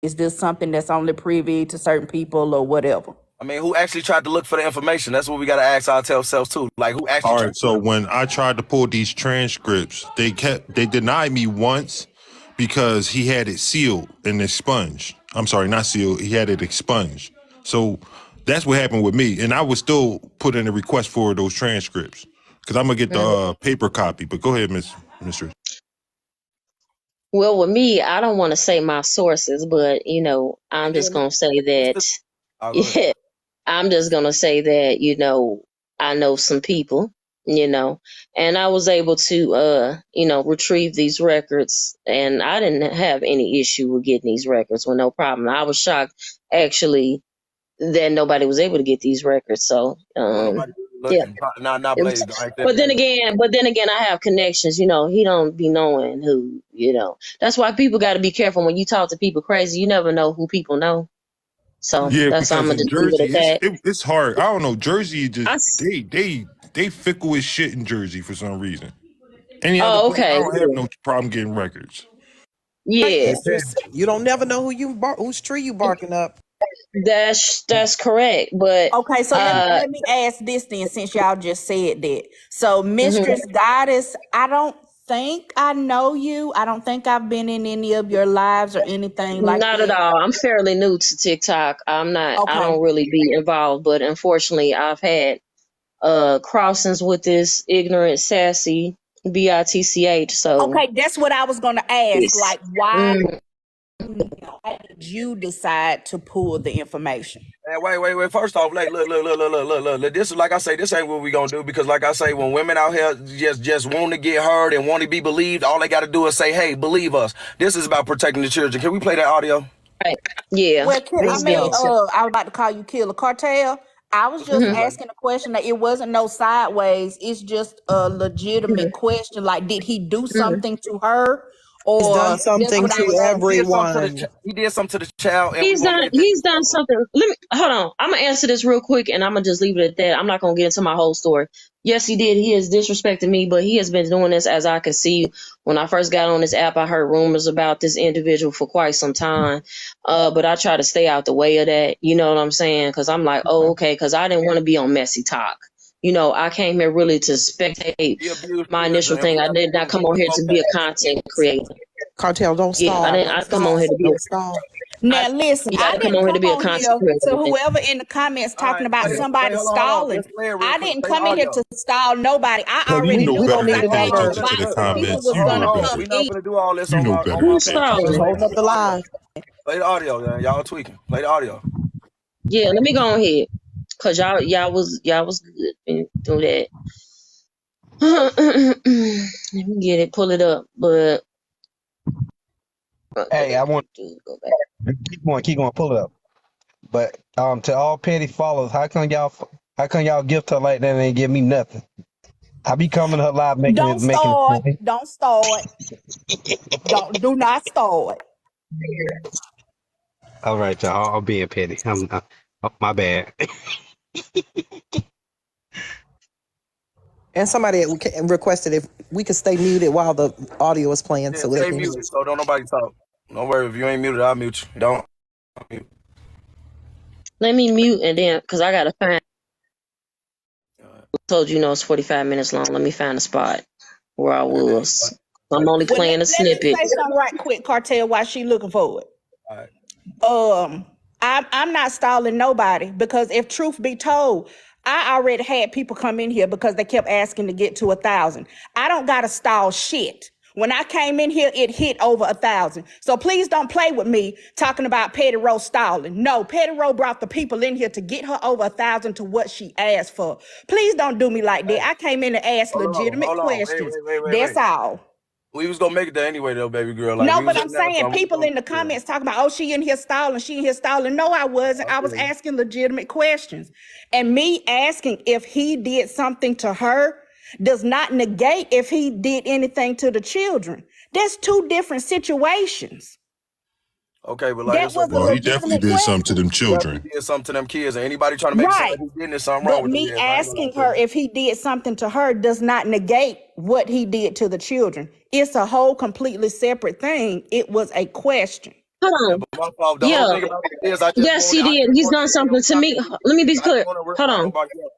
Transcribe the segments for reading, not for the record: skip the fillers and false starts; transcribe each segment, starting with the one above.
Is this something that's only privy to certain people or whatever? I mean, who actually tried to look for the information? That's what we got to ask ourselves too. Like, who actually? All right. So when I tried to pull these transcripts, they denied me once because he had it sealed and expunged. I'm sorry, not sealed. He had it expunged. So that's what happened with me, and I would still put in a request for those transcripts because I'm gonna get the paper copy. But go ahead, Mistress. Well, with me, I don't want to say my sources, but I'm just gonna say that. Yeah, I'm just gonna say that I know some people, and I was able to retrieve these records, and I didn't have any issue with getting these records with no problem. I was shocked actually that nobody was able to get these records. So yeah. But then again, I have connections. He don't be knowing who. That's why people got to be careful when you talk to people crazy. You never know who people know. So Yeah, that's why I'm gonna because in just leave it at Jersey, that. it's hard. I don't know. Jersey just they fickle as shit in Jersey for some reason. Any other place, I Okay. don't have no problem getting records. Yeah, You don't never know whose tree you barking up. that's correct. But Okay, so let me ask this then, since y'all just said that. So, Mistress Goddess, I don't think I know you. I don't think I've been in any of your lives or anything like not that. at all. I'm fairly new to TikTok. I'm not. Okay. I don't really be involved. But unfortunately, I've had crossings with this ignorant, sassy BITCH. So Okay, that's what I was going to ask. Yes. Like, why did you decide to pull the information? Man, wait. First off, like, look. This is like I say, this ain't what we gonna do because, like I say, when women out here just want to get heard and want to be believed, all they got to do is say, "Hey, believe us." This is about protecting the children. Can we play that audio? Right. Yeah. Well, I was about to call you Killer Cartel. I was just asking a question that it wasn't no sideways. It's just a legitimate question. Like, did he do something to her? Or He's done something to everyone. He did something to the child. He's done something. Hold on. I'm gonna answer this real quick, and I'm gonna just leave it at that. I'm not gonna get into my whole story. Yes, he did. He has disrespected me, but he has been doing this, as I could see when I first got on this app. I heard rumors about this individual for quite some time, but I try to stay out the way of that. You know what I'm saying? Because I'm like, oh, okay, because I didn't want to be on messy talk. I came here really to spectate. My initial thing, I did not come on here to be a content creator. Cartel, don't stall. I come on here to be a stall. Now listen, I didn't come on here content to whoever in the comments talking about somebody stalling. I didn't come in here to stall nobody. I already knew better than to pay attention to the comments. We're not gonna do all this. You know better. Who's stalling? Hold up the line. Play the audio, man. Y'all tweaking. Play the audio. Yeah, let me go on here. Cause y'all was good and do that. Let me get it, pull it up. But Hey, I want to go back. keep going, pull it up. But to all petty followers, how come y'all gift her like that and ain't give me nothing? I be coming to her live making Don't start. Don't start. Do not start. All right, y'all. I'm being petty. My bad. And somebody requested if we could stay muted while the audio is playing. Yeah, so stay muted, so don't nobody talk. Don't worry, if you ain't muted, I'll mute you. Don't. Let me mute and then, cause I gotta find. I told you, it's 45 minutes long. Let me find a spot where I was. I'm only playing a snippet. Let me say something right quick, Cartel, while she looking for it. All right. I'm not stalling nobody because if truth be told, I already had people come in here because they kept asking to get to 1,000. I don't gotta stall shit. When I came in here, it hit over 1,000. So please don't play with me talking about Petty Rowe stalling. No, Petty Rowe brought the people in here to get her over 1,000 to what she asked for. Please don't do me like that. I came in to ask legitimate questions. That's all. We was gonna make it there anyway, though, baby girl. No, but I'm saying people in the comments talking about, oh, she in here stalling. No, I wasn't. I was asking legitimate questions. And me asking if he did something to her does not negate if he did anything to the children. That's two different situations. Okay, but like he definitely did something to them children. He did something to them kids, and anybody trying to make something he did something wrong But with me asking her if he did something to her does not negate what he did to the children. It's a whole completely separate thing. It was a question. Hold Yeah, on. but my fault. The whole Yeah. thing about it is, I just Yes, want, he I did. just He's want done you to know something to me. something. Let me be I just clear. want to Hold remind on. nobody else.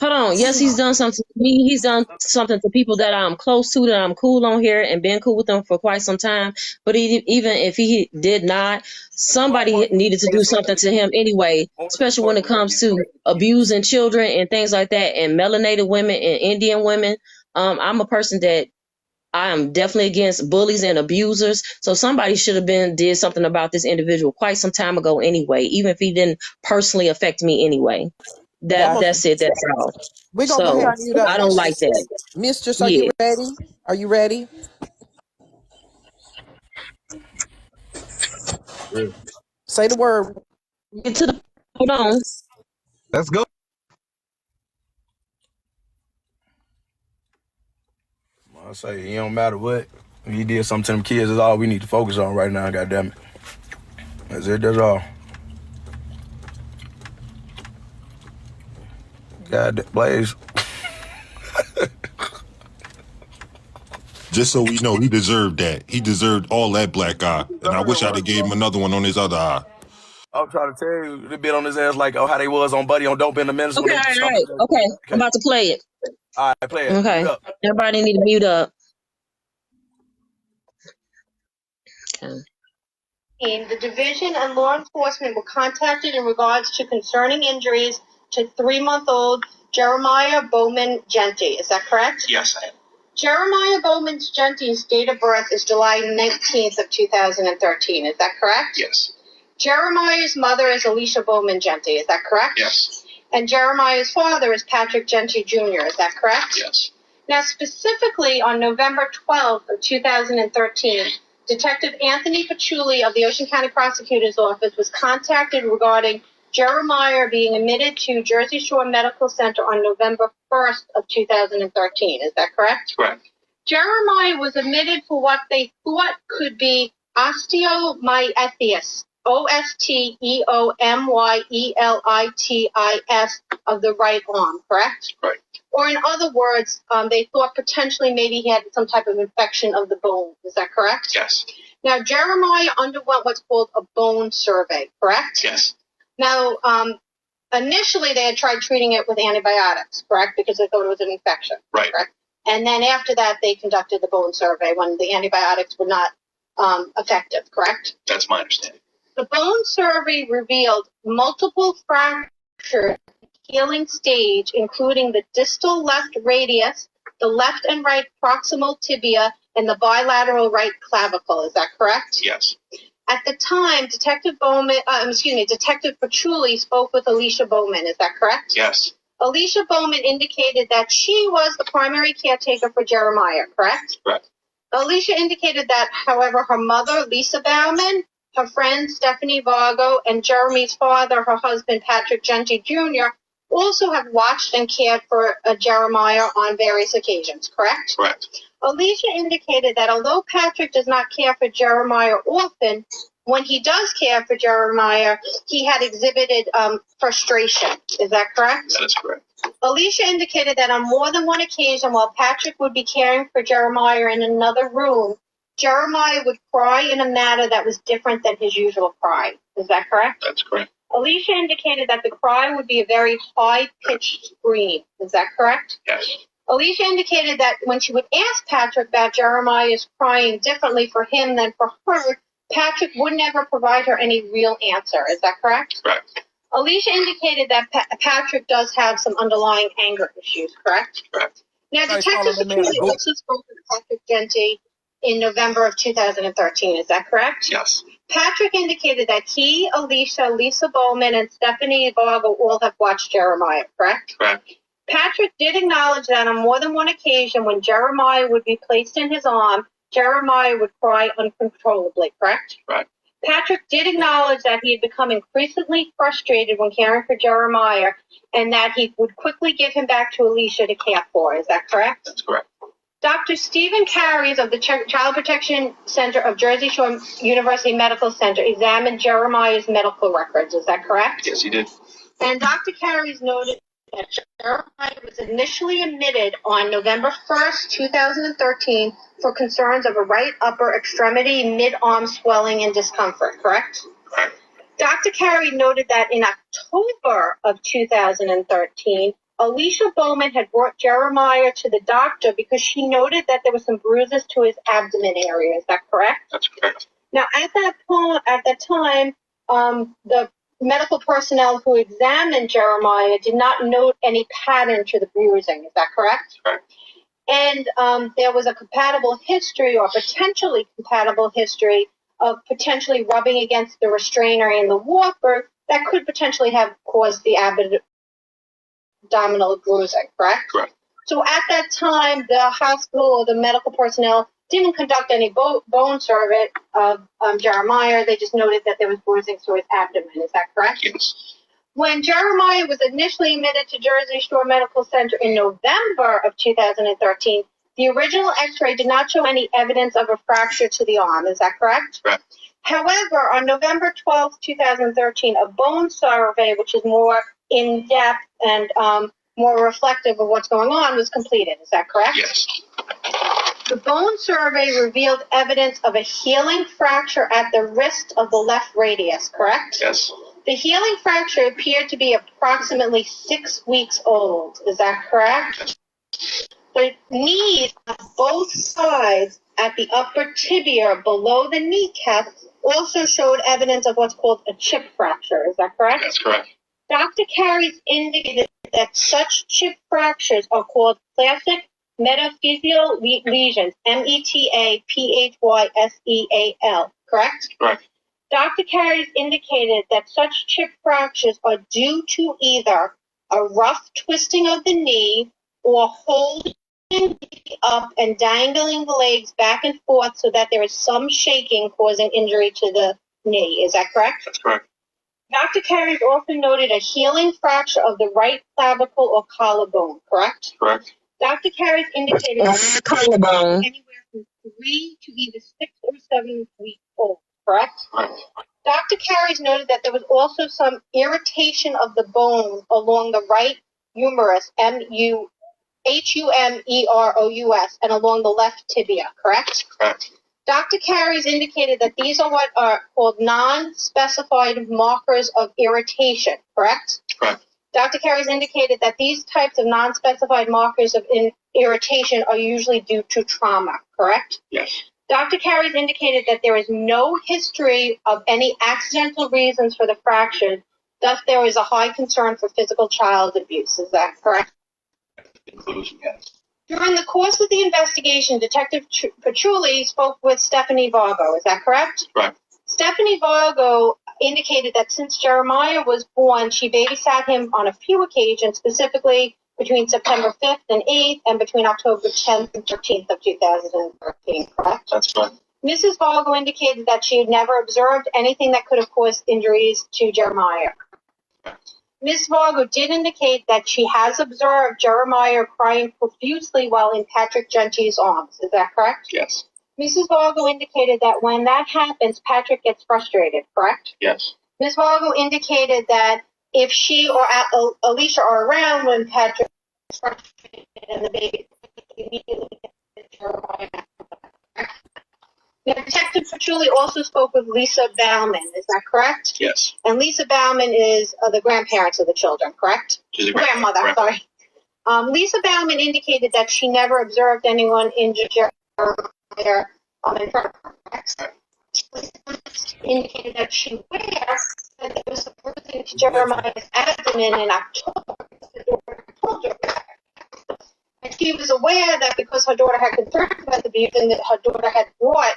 Hold on. Yes, he's done something to me. He's done something to people that I'm close to, that I'm cool on here, and been cool with them for quite some time. But even if he did not, But my somebody point needed to do is, something to him anyway, especially when it comes to abusing children and things like that, and melanated women and Indian women. I'm a person that I am definitely against bullies and abusers. So somebody should have did something about this individual quite some time ago anyway, even if he didn't personally affect me anyway. I'm a, That's it. That's all. we're gonna put So her mute up, I don't like that. Mistress. Are you Yeah. ready? Are you ready? Yeah. Say the word. Get to the hold on. Let's go. I say it don't matter what. If he did something to them kids, is all we need to focus on right now. Goddamn it. That's it. That's all. God, Blaze. Just so we know, he deserved that. He deserved all that black eye. And I wish I'd have gave him another one on his other eye. I'm trying to tell you, they bit on his ass like, oh, how they was on Buddy on Dope in the Minutes when Okay, they all stumped right. his ass. Okay. I'm Okay. about to play it. All right, play it. Okay. Mute up. Everybody need to mute up. Okay. The division and law enforcement were contacted in regards to concerning injuries to 3-month-old Jeremiah Bowman Genty. Is that correct? Yes, I am. Jeremiah Bowman Genty's date of birth is July 19th of 2013. Is that correct? Yes. Jeremiah's mother is Alicia Bowman Genty. Is that correct? Yes. And Jeremiah's father is Patrick Genty Jr. Is that correct? Yes. Now, specifically on November 12th of 2013, Detective Anthony Patchouli of the Ocean County Prosecutor's Office was contacted regarding Jeremiah being admitted to Jersey Shore Medical Center on November 1st of 2013. Is that correct? Correct. Jeremiah was admitted for what they thought could be osteomyelitis, osteomyelitis of the right arm, correct? Right. Or in other words, they thought potentially maybe he had some type of infection of the bone. Is that correct? Yes. Now, Jeremiah underwent what's called a bone survey, correct? Yes. Now, initially they had tried treating it with antibiotics, correct? Because they thought it was an infection. Right. Correct? And then after that, they conducted the bone survey when the antibiotics were not effective, correct? That's my understanding. The bone survey revealed multiple fractures healing stage, including the distal left radius, the left and right proximal tibia, and the bilateral right clavicle. Is that correct? Yes. At the time, Detective Patchouli spoke with Alicia Bowman. Is that correct? Yes. Alicia Bowman indicated that she was the primary caretaker for Jeremiah, correct? Correct. Alicia indicated that, however, her mother, Lisa Bauman, her friend, Stephanie Vargo, and Jeremy's father, her husband, Patrick Genty Jr., also have watched and cared for Jeremiah on various occasions, correct? Correct. Alicia indicated that although Patrick does not care for Jeremiah often, when he does care for Jeremiah, he had exhibited frustration. Is that correct? That is correct. Alicia indicated that on more than one occasion, while Patrick would be caring for Jeremiah in another room, Jeremiah would cry in a manner that was different than his usual cry. Is that correct? That's correct. Alicia indicated that the cry would be a very high-pitched scream. Is that correct? Yes. Alicia indicated that when she would ask Patrick about Jeremiah's crying differently for him than for her, Patrick would never provide her any real answer. Is that correct? Correct. Alicia indicated that Patrick does have some underlying anger issues, correct? Correct. Now, Detective Patchouli also spoke with Patrick Genty in November of 2013. Is that correct? Yes. Patrick indicated that he, Alicia, Lisa Bowman, and Stephanie Vargo all have watched Jeremiah, correct? Correct. Patrick did acknowledge that on more than one occasion when Jeremiah would be placed in his arm, Jeremiah would cry uncontrollably, correct? Right. Patrick did acknowledge that he had become increasingly frustrated when caring for Jeremiah and that he would quickly give him back to Alicia to care for. Is that correct? That's correct. Dr. Stephen Carries of the Child Protection Center of Jersey Shore University Medical Center examined Jeremiah's medical records. Is that correct? Yes, he did. And Dr. Carries noted that Jeremiah was initially admitted on November 1st, 2013 for concerns of a right upper extremity, mid-arm swelling and discomfort, correct? Correct. Dr. Carey noted that in October of 2013, Alicia Bowman had brought Jeremiah to the doctor because she noted that there were some bruises to his abdomen area. Is that correct? That's correct. Now, at that time, the medical personnel who examined Jeremiah did not note any pattern to the bruising. Is that correct? Correct. And there was a compatible history or potentially compatible history of potentially rubbing against the restrainer and the walker that could potentially have caused the abdominal bruising, correct? Correct. So at that time, the hospital or the medical personnel didn't conduct any bone survey of Jeremiah. They just noted that there was bruising to his abdomen. Is that correct? Yes. When Jeremiah was initially admitted to Jersey Shore Medical Center in November of 2013, the original x-ray did not show any evidence of a fracture to the arm. Is that correct? Correct. However, on November 12, 2013, a bone survey, which is more in-depth and more reflective of what's going on, was completed. Is that correct? Yes. The bone survey revealed evidence of a healing fracture at the wrist of the left radius, correct? Yes. The healing fracture appeared to be approximately 6 weeks old. Is that correct? The knees on both sides at the upper tibia below the kneecap also showed evidence of what's called a chip fracture. Is that correct? That's correct. Dr. Carey indicated that such chip fractures are called classic metaphyseal lesions, METAPHYSEAL, correct? Correct. Dr. Carey indicated that such chip fractures are due to either a rough twisting of the knee or holding up and dangling the legs back and forth so that there is some shaking causing injury to the knee. Is that correct? That's correct. Dr. Carey also noted a healing fracture of the right clavicle or collarbone, correct? Correct. Dr. Carey indicated that Collarbone. anywhere from 3 to either 6 or 7 weeks old, correct? Correct. Dr. Carey noted that there was also some irritation of the bone along the right humerus, HUMEROUS, and along the left tibia, correct? Correct. Dr. Carey indicated that these are what are called non-specified markers of irritation, correct? Correct. Dr. Carey indicated that these types of non-specified markers of irritation are usually due to trauma, correct? Yes. Dr. Carey indicated that there is no history of any accidental reasons for the fracture, thus there is a high concern for physical child abuse. Is that correct? Conclusion, yes. During the course of the investigation, Detective Patchouli spoke with Stephanie Vargo. Is that correct? Correct. Stephanie Vargo indicated that since Jeremiah was born, she babysat him on a few occasions, specifically between September 5th and 8th and between October 10th and 13th of 2013, correct? That's correct. Mrs. Vargo indicated that she had never observed anything that could have caused injuries to Jeremiah. Correct. Ms. Vargo did indicate that she has observed Jeremiah crying profusely while in Patrick Gentry's arms. Is that correct? Yes. Mrs. Vargo indicated that when that happens, Patrick gets frustrated, correct? Yes. Ms. Vargo indicated that if she or Alicia are around when Patrick is frustrated and the baby immediately gets Jeremiah. Now, Detective Patchouli also spoke with Lisa Bauman. Is that correct? Yes. And Lisa Bauman is the grandparents of the children, correct? She's a Grandmother, correct. sorry. Lisa Bauman indicated that she never observed anyone injure Jeremiah in front of her, correct? Lisa indicated that she aware that there was a bruising to Jeremiah's abdomen in October because her daughter told her about it. And she was aware that because her daughter had concerns about the bruising, that her daughter had brought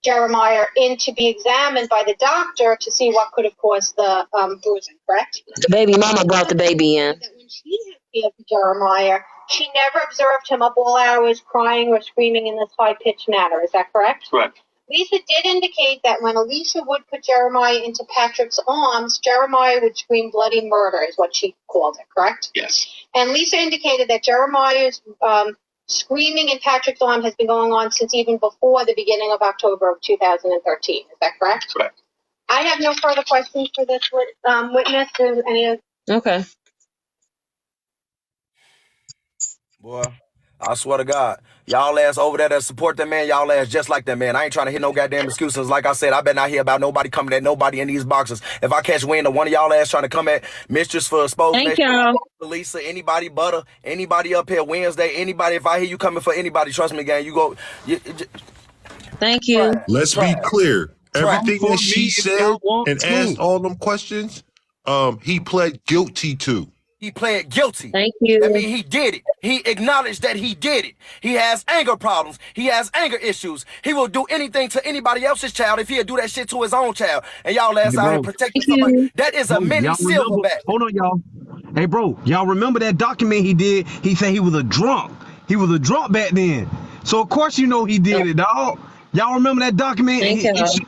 Jeremiah in to be examined by the doctor to see what could have caused the bruising, correct? The baby mama brought the baby in. That when she had cared for Jeremiah, she never observed him up all hours crying or screaming in this high-pitched manner. Is that correct? Correct. Lisa did indicate that when Alicia would put Jeremiah into Patrick's arms, Jeremiah would scream bloody murder, is what she called it, correct? Yes. And Lisa indicated that Jeremiah's screaming in Patrick's arm has been going on since even before the beginning of October of 2013. Is that correct? Correct. I have no further questions for this witness. Do any of Okay. Boy, I swear to God, y'all ass over there that support that man, y'all ass just like that man. I ain't trying to hear no goddamn excuses. Like I said, I better not hear about nobody coming at nobody in these boxes. If I catch wind of one of y'all ass trying to come at Mistress for exposing Thank that y'all. shit, Lisa, anybody butter, anybody up here Wednesday, anybody, if I hear you coming for anybody, trust me, gang, you go. Thank you. Let's be clear. Everything For that she me, if said y'all want and to. asked all them questions, he pled guilty to. He pled guilty. Thank That you. means he did it. He acknowledged that he did it. He has anger problems. He has anger issues. He will do anything to anybody else's child if he'll do that shit to his own child. And y'all ass Hey, out here bro. protecting Thank somebody. you. That is a Bro, mini y'all remember? silverback. Hold on, y'all. Hey, bro, y'all remember that document he did? He said he was a drunk. He was a drunk back then. So of course you know he did it, dog. Y'all remember that document? Thank y'all.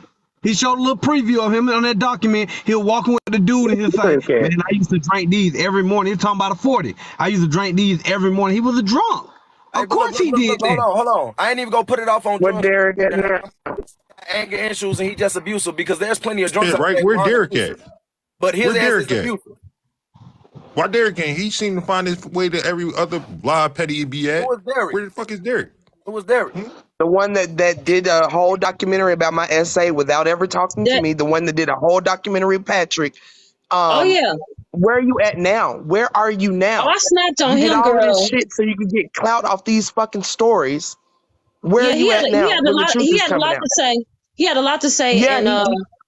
He showed a little preview of him on that document. He was walking with the dude and he was like, Okay. man, I used to drink these every morning. He's talking about a 40. I used to drink these every morning. He was a drunk. Hey, Of course he did hold that. on. I ain't even gonna put it off on What drunks. Derek at now? Anger issues and he just abusive because there's plenty of drunks Yeah, out right. there Where who aren't Derek at? abusive. But his Where ass is Derek at? abusive. Why Derek ain't? He seemed to find his way to every other live petty he be at. Who was Derek? Where the fuck is Derek? Who was Derek? The one that did a whole documentary about my essay without ever talking to That, me. The one that did a whole documentary, Patrick. oh yeah. Where are you at now? Where are you Oh, now? I snapped on You did him, all this girl. shit so you could get clout off these fucking stories. Where Yeah, are you at he now? had a When the lot. truth He is had a coming lot out. to say. He had a lot to say, Yeah, and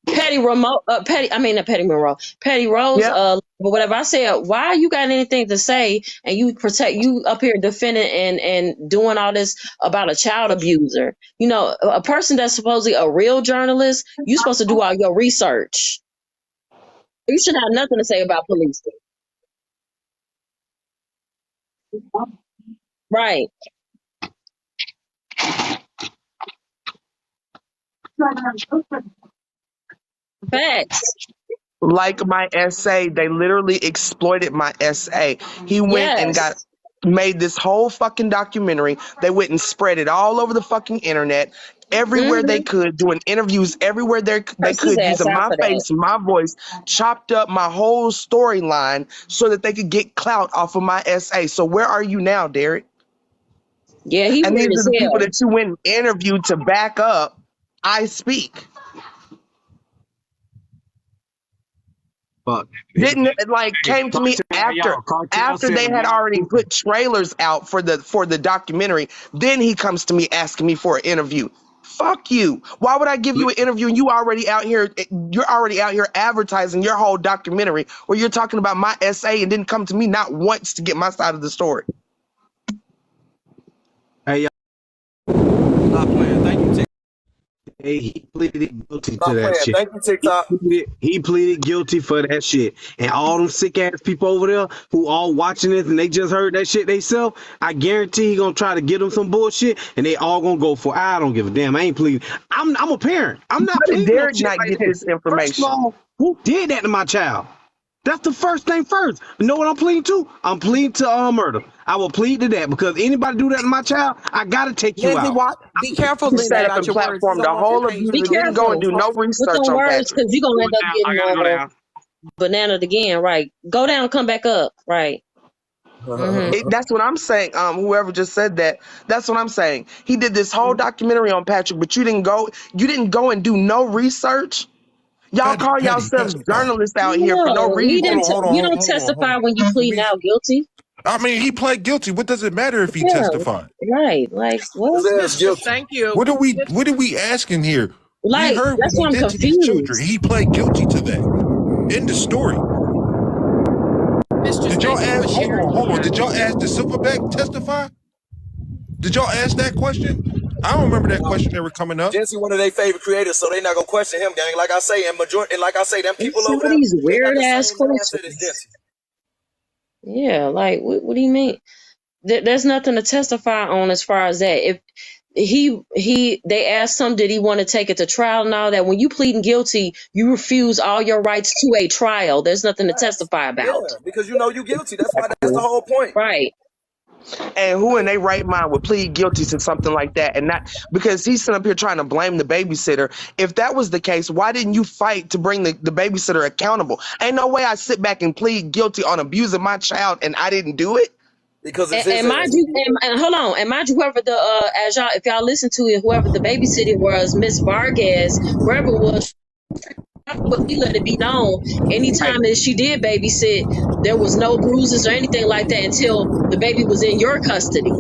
Petty Remote, Petty. I mean, not Petty Monroe, Petty Rose. yeah. But whatever. I said, why you got anything to say, and you up here defending and doing all this about a child abuser? You know, a person that's supposedly a real journalist. You supposed to do all your research. You should have nothing to say about police. Right. Facts. Like my essay, they literally exploited my essay. He went and Yes. made this whole fucking documentary. They went and spread it all over the fucking internet, everywhere they Mm-hmm. could, doing interviews everywhere they Curse his could, ass using out my for that. face, my voice, chopped up my whole storyline so that they could get clout off of my essay. So where are you now, Derek? Yeah, he And these weird are as the people hell. that you went and interviewed to back up I speak. But Didn't it, like hey, came to me Cartel after said they when had y'all already put trailers out for the documentary. Then he comes to me asking me for an interview. Fuck you. Why would I give you an interview and you're already out here advertising your whole documentary where you're talking about my essay and didn't come to me not once to get my side of the story. Hey, Stop playing. Thank you, TikTok. hey, he pleaded guilty to Stop that playing. shit. Thank you, TikTok. He pleaded guilty for that shit. And all them sick ass people over there who all watching this and they just heard that shit theyself, I guarantee he gonna try to get them some bullshit and they all gonna go for I don't give a damn. I ain't pleading. I'm a parent. I'm not How did pleading no Derek shit not like get that. this First of information? all, who did that to my child? That's the first thing first. You know what I'm pleading to? I'm pleading to murder. I will plead to that because anybody do that to my child, I gotta take you Lindsay, out. be careful, He Lindsay, sat up about and your words. platformed the Someone on whole your page abuse Be and really didn't go and careful do no with research your on words Patrick. because you're gonna Go end up down. I gotta go getting down. bananaed again. Right. Go down, come back up. Right. Mm-hmm. That's what I'm saying. Whoever just said that, that's what I'm saying. He did this whole documentary on Patrick, but you didn't go and do no research. Y'all call Petty, yourselves testify. journalists out here for no No, he reason. didn't. You don't Hold testify on. when you plead now guilty. I mean, he pled guilty. What does it matter if he Yeah. testified? Right. Like what? His ass Mistress, guilty. thank you. What are we asking here? We Like heard what that's he why I'm did to these children. confused. He pled guilty to that. End the story. Mistress, Did y'all thank you for ask? sharing Hold on. that. Did y'all ask the Silverback testify? Did y'all ask that question? I don't remember that question ever coming up. Jesse, one of their favorite creators, so they not gonna question him, gang. Like I say, and like I say, them people Some over of there, these they got weird the ass same mindset as questions. Jesse. Yeah. Like what do you mean? There's nothing to testify on as far as that. If they asked him, did he want to take it to trial and all that? When you pleading guilty, you refuse all your rights to a trial. There's nothing to testify Yeah, about. because you know you guilty. That's the whole point. Right. And who in their right mind would plead guilty to something like that? And not because he's sitting up here trying to blame the babysitter. If that was the case, why didn't you fight to bring the babysitter accountable? Ain't no way I sit back and plead guilty on abusing my child and I didn't do it. because it's And his mind you, and hold on, and mind you, whoever the as y'all, if y'all listen to it, whoever the babysitter was, Miss Vargas, whoever it was, but we let it be known. Anytime that she did babysit, there was no bruises or anything like that until the baby was in your custody.